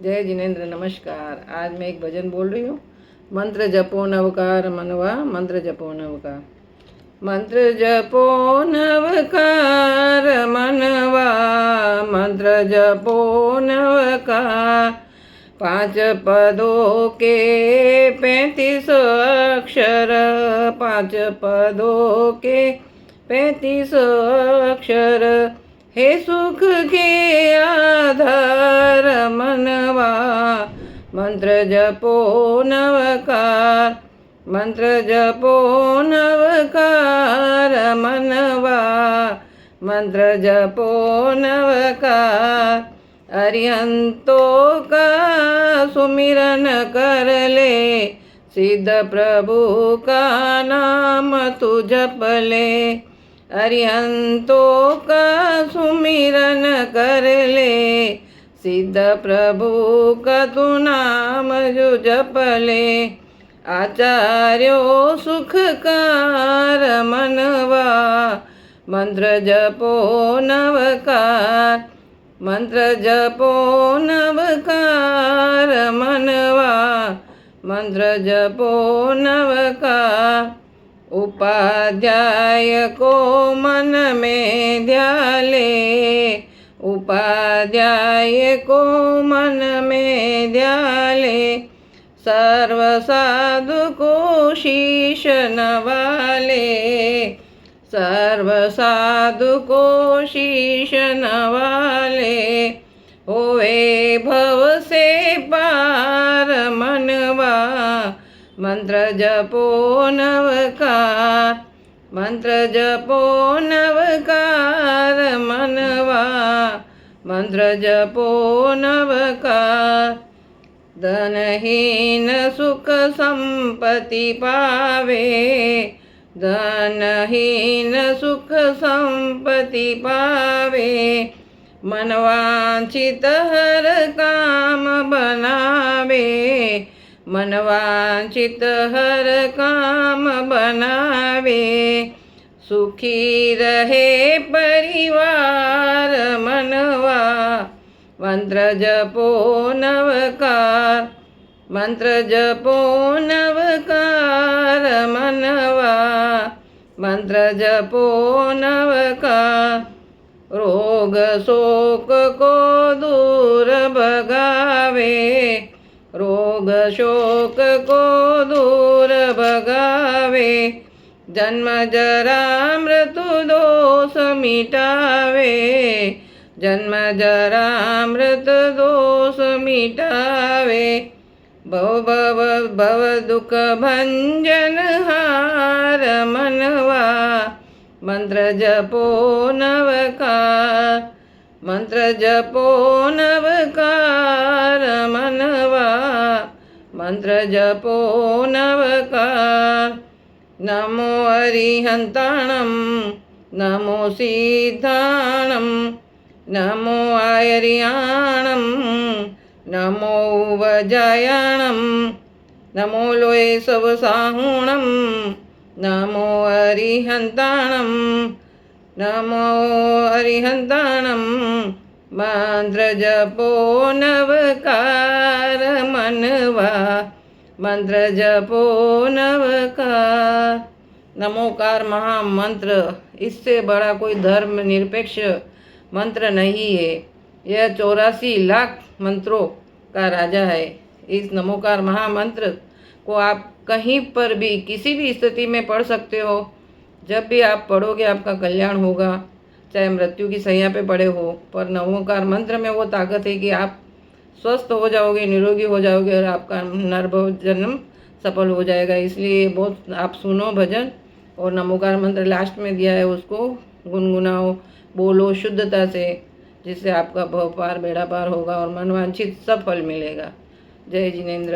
जय जिनेन्द्र। नमस्कार। आज मैं एक भजन बोल रही हूँ। मंत्र जपो नवकार मनवा, मंत्र जपो नवकार। मंत्र जपो नवकार मनवा, मंत्र जपो नवकार। 5 पदों के 35 अक्षर, 5 पदों के 35 अक्षर। हे सुख के आधार मनवा, मंत्र जपो नवकार। मंत्र जपो नवकार मनवा, मंत्र जपो नवकार। अरिहंतों का सुमिरन कर ले, सिद्ध प्रभु का नाम तू जप ले। अरिहंतों का सुमिरन कर ले, सिद्ध प्रभु का तू नाम जो जप ले। आचार्यों सुखकार मनवा, मंत्र जपो नवकार। मंत्र जपो नवकार मनवा, मंत्र जपो नवकार। उपाध्याय को मन में ध्याले, उपाध्याय को मन में ध्याले। सर्व साधु को शीश नवाले, सर्व साधु को शीश नवाले। होए भव से पार मनवा, मंत्र जपो नवकार। मंत्र जपो नवकार मनवा, मंत्र जपो नवकार। धनहीन सुख संपत्ति पावे, धनहीन सुख संपत्ति पावे। मनवांछित हर काम बनावे, मनवांछित हर काम बनावे। सुखी रहे परिवार मनवा, मंत्र जपो नवकार। मंत्र जपो नवकार मनवा, मंत्र जपो नवकार। रोग शोक को दूर भगावे, रोग शोक को दूर भगावे। जन्म जरा मृत्यु दोष मिटावे, जन्म जरा मृत्यु दोष मिटावे। भव भव भव दुख भंजन हार मनवा, मंत्र जपो नवकार। मंत्र जपो नवकार मनवा, मंत्र जपो नवकार। नमो अरिहंताणं, नमो सिद्धाणं, नमो आयर्याणं, नमो वजायाणं, नमो लोये सवसाहुणं, नमो अरिहंताणं, नमो अरिहंताणं। मंत्र जपो नवकार मनवा, मंत्र जपो नवकार। नमोकार महामंत्र, इससे बड़ा कोई धर्म निरपेक्ष मंत्र नहीं है। यह 84 लाख मंत्रों का राजा है। इस नमोकार महामंत्र को आप कहीं पर भी किसी भी स्थिति में पढ़ सकते हो। जब भी आप पढ़ोगे आपका कल्याण होगा, चाहे मृत्यु की सैया पे पड़े हो। पर नमोकार मंत्र में वो ताकत है कि आप स्वस्थ हो जाओगे, निरोगी हो जाओगे और आपका नरभव जन्म सफल हो जाएगा। इसलिए बहुत आप सुनो भजन, और नमोकार मंत्र लास्ट में दिया है उसको गुनगुनाओ, बोलो शुद्धता से, जिससे आपका भव पार बेड़ा पार होगा और मनवांछित सब फल मिलेगा। जय जिनेन्द्र।